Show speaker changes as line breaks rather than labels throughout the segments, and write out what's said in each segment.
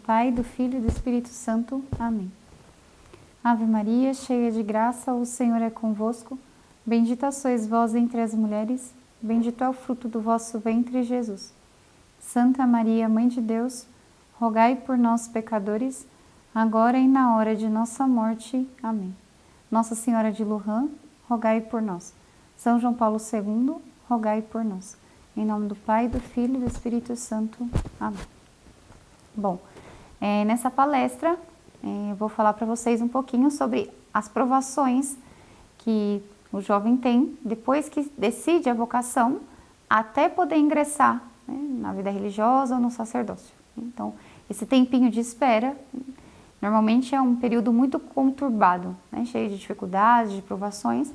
Pai, do Filho e do Espírito Santo. Amém. Ave Maria, cheia de graça, o Senhor é convosco. Bendita sois vós entre as mulheres, bendito é o fruto do vosso ventre, Jesus. Santa Maria, Mãe de Deus, rogai por nós, pecadores, agora e na hora de nossa morte. Amém. Nossa Senhora de Lourdes, rogai por nós. São João Paulo II, rogai por nós. Em nome do Pai, do Filho e do Espírito Santo. Amém. Bom, nessa palestra eu vou falar para vocês um pouquinho sobre as provações que o jovem tem depois que decide a vocação até poder ingressar, né, na vida religiosa ou no sacerdócio. Então, esse tempinho de espera normalmente é um período muito conturbado, né, cheio de dificuldades, de provações.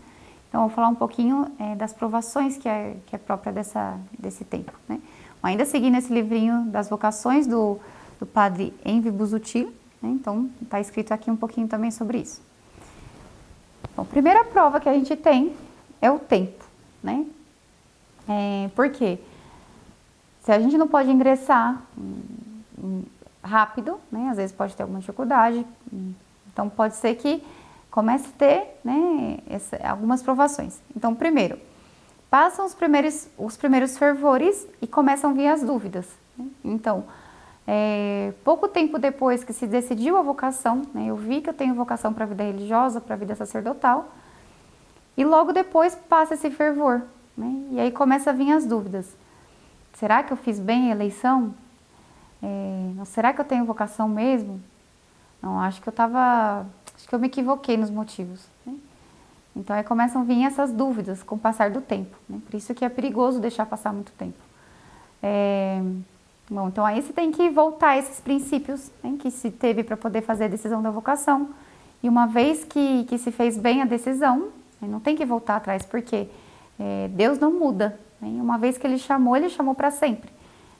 Então, eu vou falar um pouquinho das provações que é própria desse tempo, né. Ainda seguindo esse livrinho das vocações do padre Envie Busuttil, né, então está escrito aqui um pouquinho também sobre isso. Bom, a primeira prova que a gente tem é o tempo, né? Por quê? Se a gente não pode ingressar rápido, né, às vezes pode ter alguma dificuldade, então pode ser que comece a ter, né, algumas provações. Então, primeiro, passam os primeiros fervores e começam a vir as dúvidas, né? Então, pouco tempo depois que se decidiu a vocação, né, eu vi que eu tenho vocação para a vida religiosa, para a vida sacerdotal, e logo depois passa esse fervor, né, e aí começa a vir as dúvidas. Será que eu fiz bem a eleição? Será que eu tenho vocação mesmo? Não, acho que eu me equivoquei nos motivos, né? Então aí começam a vir essas dúvidas com o passar do tempo, né? Por isso que é perigoso deixar passar muito tempo. Bom, então aí você tem que voltar a esses princípios, né, que se teve para poder fazer a decisão da vocação. E uma vez que se fez bem a decisão, não tem que voltar atrás, porque Deus não muda, né? Uma vez que Ele chamou para sempre.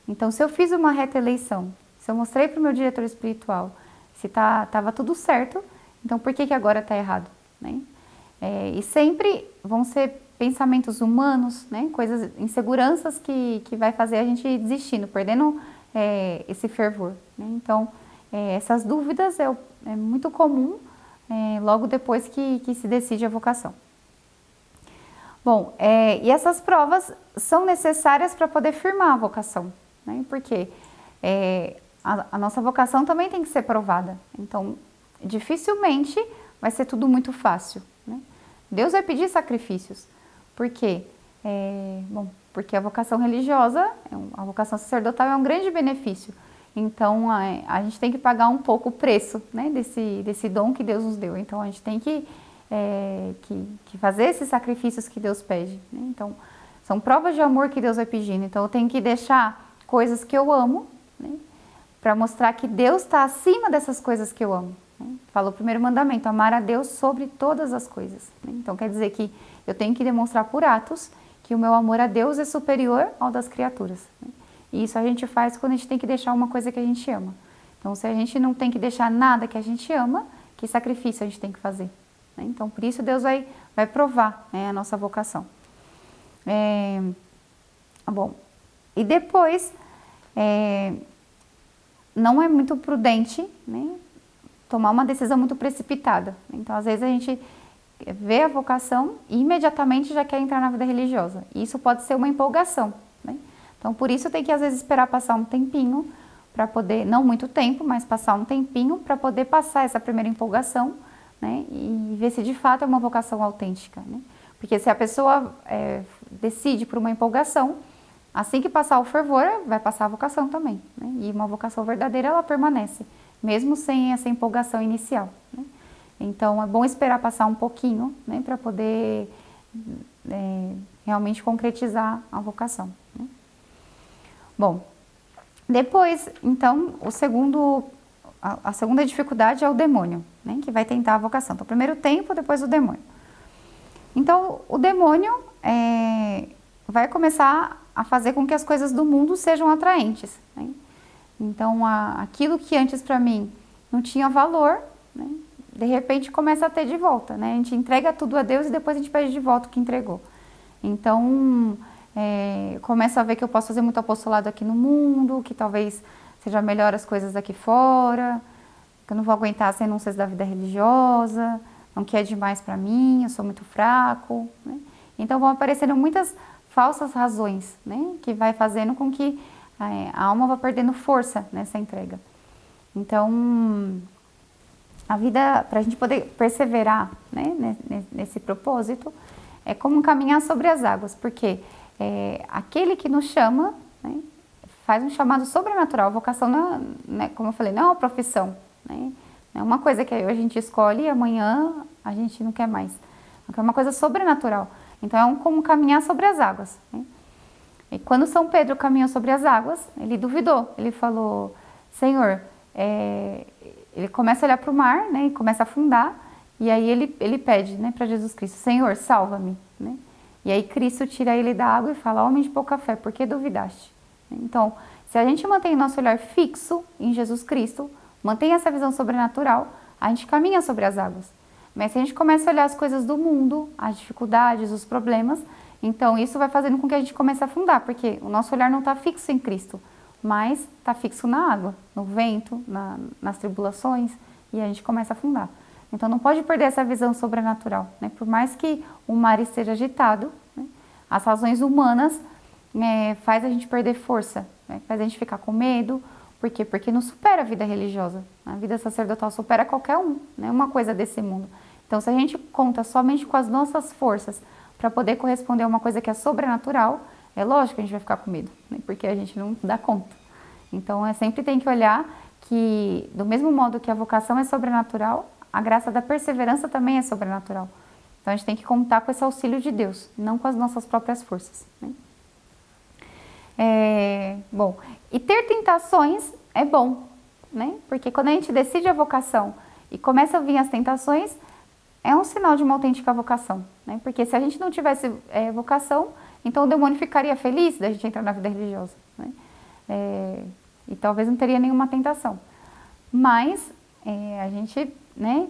Então, se eu fiz uma reta eleição, se eu mostrei para o meu diretor espiritual, se estava tudo certo, então por que agora está errado, né? E sempre vão ser pensamentos humanos, né, coisas, inseguranças que vai fazer a gente ir desistindo, perdendo esse fervor, né? Então, essas dúvidas é muito comum logo depois que se decide a vocação. Bom, e essas provas são necessárias para poder firmar a vocação, né? Porque a nossa vocação também tem que ser provada. Então, dificilmente vai ser tudo muito fácil, né? Deus vai pedir sacrifícios. Por quê? Porque a vocação religiosa, a vocação sacerdotal é um grande benefício. Então, a gente tem que pagar um pouco o preço, né, desse dom que Deus nos deu. Então, a gente tem que fazer esses sacrifícios que Deus pede, né? Então, são provas de amor que Deus vai pedindo. Então, eu tenho que deixar coisas que eu amo, né, para mostrar que Deus está acima dessas coisas que eu amo, né? Fala o primeiro mandamento, amar a Deus sobre todas as coisas, né? Então, quer dizer que eu tenho que demonstrar por atos que o meu amor a Deus é superior ao das criaturas, né? E isso a gente faz quando a gente tem que deixar uma coisa que a gente ama. Então, se a gente não tem que deixar nada que a gente ama, que sacrifício a gente tem que fazer, né? Então, por isso Deus vai provar, né, a nossa vocação. Bom, e depois, não é muito prudente, né, tomar uma decisão muito precipitada. Então, às vezes a gente vê a vocação e imediatamente já quer entrar na vida religiosa. E isso pode ser uma empolgação, né? Então, por isso tem que às vezes esperar passar um tempinho para poder, não muito tempo, mas passar um tempinho para poder passar essa primeira empolgação, né? E ver se de fato é uma vocação autêntica, né? Porque se a pessoa decide por uma empolgação, assim que passar o fervor, vai passar a vocação também, né? E uma vocação verdadeira, ela permanece, mesmo sem essa empolgação inicial, né? Então, é bom esperar passar um pouquinho, né, para poder realmente concretizar a vocação, né? Bom, depois, então, a segunda dificuldade é o demônio, né, que vai tentar a vocação. Então, primeiro o tempo, depois o demônio. Então, o demônio vai começar a fazer com que as coisas do mundo sejam atraentes, né? Então, aquilo que antes para mim não tinha valor, né, de repente começa a ter de volta, né? A gente entrega tudo a Deus e depois a gente pede de volta o que entregou. Então, começa a ver que eu posso fazer muito apostolado aqui no mundo, que talvez você já melhora as coisas aqui fora, que eu não vou aguentar as renúncias da vida religiosa, não quer demais para mim, eu sou muito fraco, né? Então vão aparecendo muitas falsas razões, né? Que vai fazendo com que a alma vá perdendo força nessa entrega. Então, a vida, para a gente poder perseverar, né, nesse propósito, é como caminhar sobre as águas, porque aquele que nos chama, né, faz um chamado sobrenatural. A vocação, não, né, como eu falei, não é uma profissão, né, não é uma coisa que a gente escolhe e amanhã a gente não quer mais. É uma coisa sobrenatural. Então, é como caminhar sobre as águas, né? E quando São Pedro caminhou sobre as águas, ele duvidou. Ele falou, Senhor, ele começa a olhar para o mar, né, e começa a afundar, e aí ele pede, né, para Jesus Cristo, Senhor, salva-me, né? E aí Cristo tira ele da água e fala, homem de pouca fé, por que duvidaste? Então, se a gente mantém nosso olhar fixo em Jesus Cristo, mantém essa visão sobrenatural, a gente caminha sobre as águas. Mas se a gente começa a olhar as coisas do mundo, as dificuldades, os problemas, então isso vai fazendo com que a gente comece a afundar, porque o nosso olhar não está fixo em Cristo, mas está fixo na água, no vento, nas tribulações, e a gente começa a afundar. Então não pode perder essa visão sobrenatural, né? Por mais que o mar esteja agitado, né, as razões humanas faz a gente perder força, né, faz a gente ficar com medo. Por quê? Porque não supera a vida religiosa. A vida sacerdotal supera qualquer um, né? Uma coisa desse mundo. Então, se a gente conta somente com as nossas forças para poder corresponder a uma coisa que é sobrenatural, é lógico que a gente vai ficar com medo, né? Porque a gente não dá conta. Então, sempre tem que olhar que, do mesmo modo que a vocação é sobrenatural, a graça da perseverança também é sobrenatural. Então, a gente tem que contar com esse auxílio de Deus, não com as nossas próprias forças, né? Bom, e ter tentações é bom, né? Porque quando a gente decide a vocação e começa a vir as tentações, é um sinal de uma autêntica vocação, né? Porque se a gente não tivesse vocação, então o demônio ficaria feliz da gente entrar na vida religiosa, né? E talvez não teria nenhuma tentação. Mas a gente, né,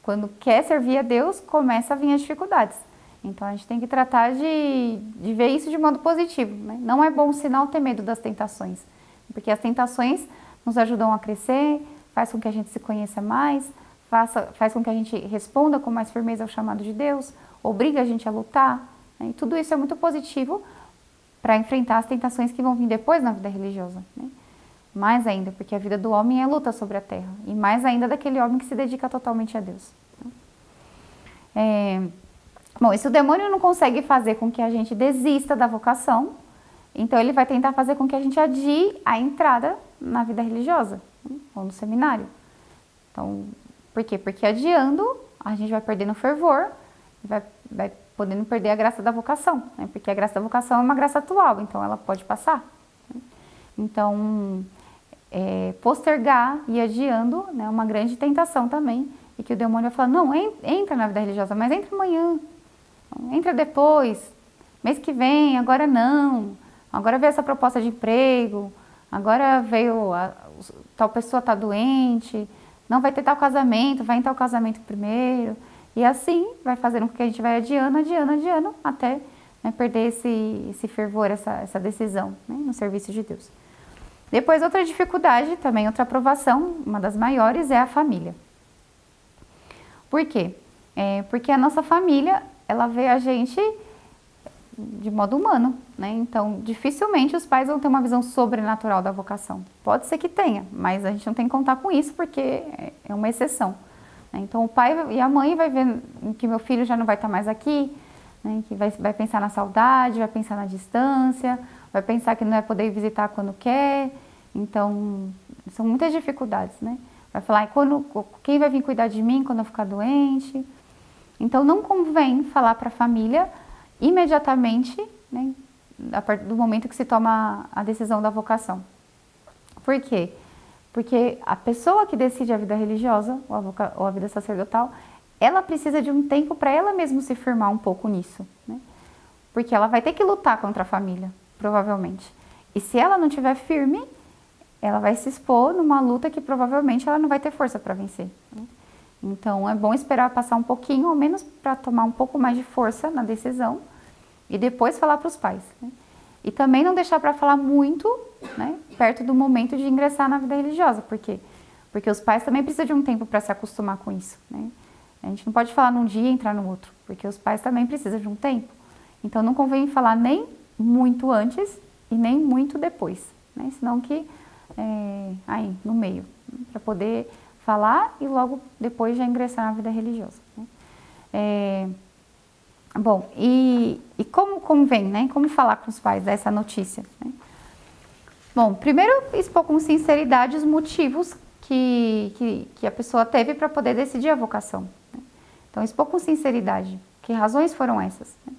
quando quer servir a Deus, começa a vir as dificuldades. Então, a gente tem que tratar de ver isso de modo positivo, né? Não é bom sinal ter medo das tentações, porque as tentações nos ajudam a crescer, faz com que a gente se conheça mais, faz com que a gente responda com mais firmeza ao chamado de Deus, obriga a gente a lutar, né? E tudo isso é muito positivo para enfrentar as tentações que vão vir depois na vida religiosa, né? Mais ainda, porque a vida do homem é luta sobre a terra, e mais ainda daquele homem que se dedica totalmente a Deus. Bom, e se o demônio não consegue fazer com que a gente desista da vocação, então ele vai tentar fazer com que a gente adie a entrada na vida religiosa, né, ou no seminário. Então, por quê? Porque adiando, a gente vai perdendo fervor, vai podendo perder a graça da vocação, né, porque a graça da vocação é uma graça atual, então ela pode passar, né. Então, postergar e adiando, né, é uma grande tentação também, e que o demônio vai falar, não, entra na vida religiosa, mas entra amanhã. Entra depois, mês que vem, agora não, agora veio essa proposta de emprego, agora veio, tal pessoa está doente, não vai ter tal casamento, vai em tal casamento primeiro, e assim vai fazendo com que a gente vai adiando, até, né, perder esse fervor, essa decisão, né, no serviço de Deus. Depois, outra dificuldade, também outra aprovação, uma das maiores, é a família. Por quê? Porque a nossa família, ela vê a gente de modo humano, né? Então, dificilmente os pais vão ter uma visão sobrenatural da vocação. Pode ser que tenha, mas a gente não tem que contar com isso porque é uma exceção, né? Então, o pai e a mãe vai ver que meu filho já não vai estar mais aqui, né? Que vai pensar na saudade, vai pensar na distância, vai pensar que não vai poder visitar quando quer. Então, são muitas dificuldades, né? Vai falar, quem vai vir cuidar de mim quando eu ficar doente? Então, não convém falar para a família imediatamente, né, a partir do momento que se toma a decisão da vocação. Por quê? Porque a pessoa que decide a vida religiosa ou a vida sacerdotal, ela precisa de um tempo para ela mesma se firmar um pouco nisso, né? Porque ela vai ter que lutar contra a família, provavelmente. E se ela não estiver firme, ela vai se expor numa luta que provavelmente ela não vai ter força para vencer, né? Então, é bom esperar passar um pouquinho, ao menos para tomar um pouco mais de força na decisão e depois falar para os pais, né? E também não deixar para falar muito, né, perto do momento de ingressar na vida religiosa. Por quê? Porque os pais também precisam de um tempo para se acostumar com isso, né? A gente não pode falar num dia e entrar no outro, porque os pais também precisam de um tempo. Então não convém falar nem muito antes e nem muito depois, né? Senão que aí no meio, né? Para poder falar e logo depois já ingressar na vida religiosa, né? Bom, e como convém, né? Como falar com os pais dessa notícia, né? Bom, primeiro expor com sinceridade os motivos que a pessoa teve para poder decidir a vocação, né? Então, expor com sinceridade que razões foram essas, né?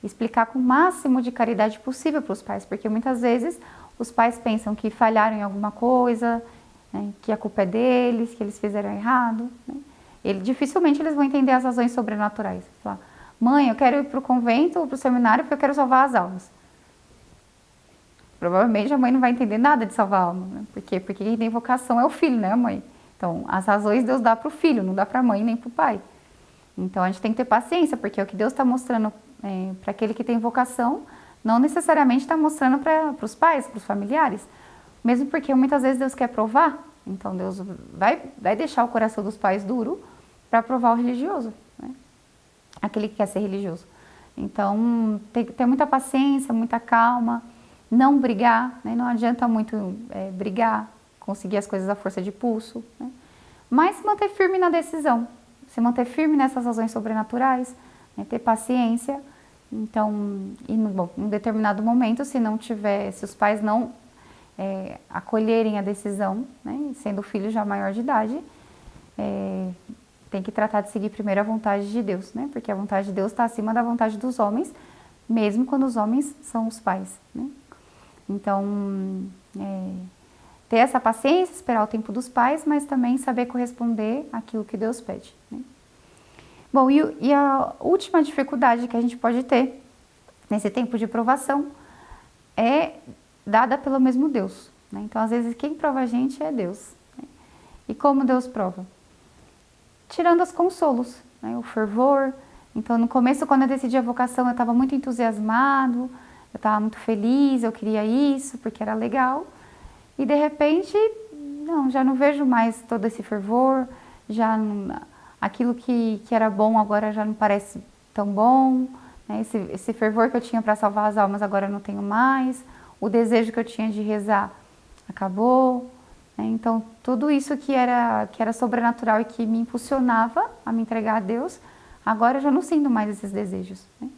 Explicar com o máximo de caridade possível para os pais, porque muitas vezes os pais pensam que falharam em alguma coisa, né? Que a culpa é deles, que eles fizeram errado, né? Dificilmente eles vão entender as razões sobrenaturais. Falar, mãe, eu quero ir para o convento ou para o seminário porque eu quero salvar as almas. Provavelmente a mãe não vai entender nada de salvar a alma, né? Por quê? Porque quem tem vocação é o filho, né, a mãe? Então, as razões Deus dá para o filho, não dá para a mãe nem para o pai. Então, a gente tem que ter paciência, porque o que Deus está mostrando para aquele que tem vocação, não necessariamente está mostrando para os pais, para os familiares. Mesmo porque muitas vezes Deus quer provar, então Deus vai deixar o coração dos pais duro para provar o religioso, né? Aquele que quer ser religioso. Então, tem que ter muita paciência, muita calma, não brigar, né? Não adianta muito brigar, conseguir as coisas à força de pulso, né? Mas se manter firme na decisão, se manter firme nessas razões sobrenaturais, né? Ter paciência. Então, em determinado momento, se os pais não acolherem a decisão, né? Sendo o filho já maior de idade, tem que tratar de seguir primeiro a vontade de Deus, né? Porque a vontade de Deus está acima da vontade dos homens, mesmo quando os homens são os pais, né? Então, ter essa paciência, esperar o tempo dos pais, mas também saber corresponder àquilo que Deus pede, né? Bom, e a última dificuldade que a gente pode ter nesse tempo de provação é dada pelo mesmo Deus, né? Então, às vezes, quem prova a gente é Deus, né? E como Deus prova? Tirando os consolos, né? O fervor. Então, no começo, quando eu decidi a vocação, eu estava muito entusiasmado, eu estava muito feliz, eu queria isso, porque era legal. E, de repente, já não vejo mais todo esse fervor, aquilo que era bom agora já não parece tão bom, né? Esse fervor que eu tinha para salvar as almas agora eu não tenho mais, o desejo que eu tinha de rezar acabou, né? Então, tudo isso que era sobrenatural e que me impulsionava a me entregar a Deus, agora eu já não sinto mais esses desejos, né?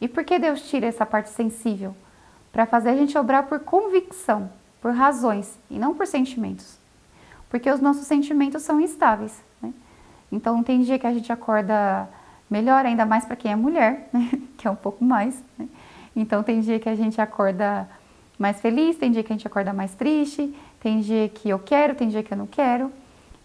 E por que Deus tira essa parte sensível? Para fazer a gente obrar por convicção, por razões e não por sentimentos. Porque os nossos sentimentos são instáveis, né? Então tem dia que a gente acorda melhor, ainda mais para quem é mulher, né? Que é um pouco mais, né? Então tem dia que a gente acorda mais feliz, tem dia que a gente acorda mais triste, tem dia que eu quero, tem dia que eu não quero.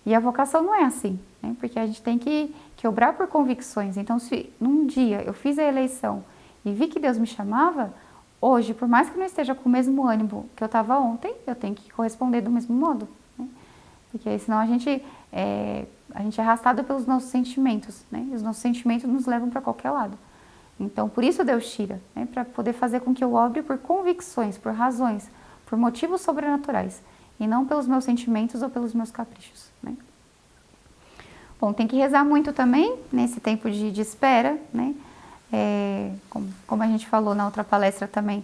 E a vocação não é assim, né? Porque a gente tem que obrar por convicções. Então, se num dia eu fiz a eleição e vi que Deus me chamava, hoje, por mais que eu não esteja com o mesmo ânimo que eu estava ontem, eu tenho que corresponder do mesmo modo, né? Porque senão a gente é arrastado pelos nossos sentimentos, né? E os nossos sentimentos nos levam para qualquer lado. Então, por isso Deus tira, né? Para poder fazer com que eu obre por convicções, por razões, por motivos sobrenaturais, e não pelos meus sentimentos ou pelos meus caprichos, né? Bom, tem que rezar muito também nesse tempo de espera, né? Como a gente falou na outra palestra também,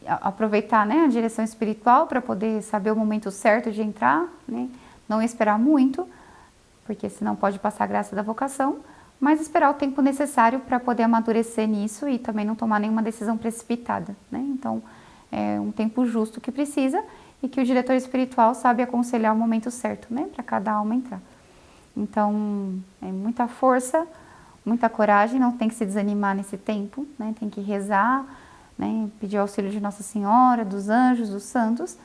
aproveitar, né, a direção espiritual para poder saber o momento certo de entrar, né? Não esperar muito, porque senão pode passar a graça da vocação, mas esperar o tempo necessário para poder amadurecer nisso e também não tomar nenhuma decisão precipitada, né? Então, é um tempo justo que precisa e que o diretor espiritual sabe aconselhar o momento certo, né, para cada alma entrar. Então, muita força, muita coragem, não tem que se desanimar nesse tempo, né? Tem que rezar, né? Pedir o auxílio de Nossa Senhora, dos anjos, dos santos,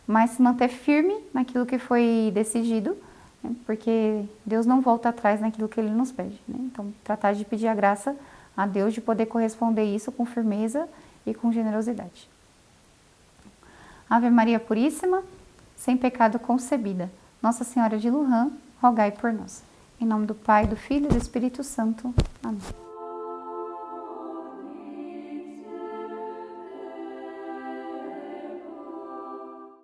mas se manter firme naquilo que foi decidido, né? Porque Deus não volta atrás naquilo que Ele nos pede, né? Então, tratar de pedir a graça a Deus de poder corresponder isso com firmeza e com generosidade. Ave Maria Puríssima, sem pecado concebida, Nossa Senhora de Lourans, rogai por nós. Em nome do Pai, do Filho e do Espírito Santo. Amém.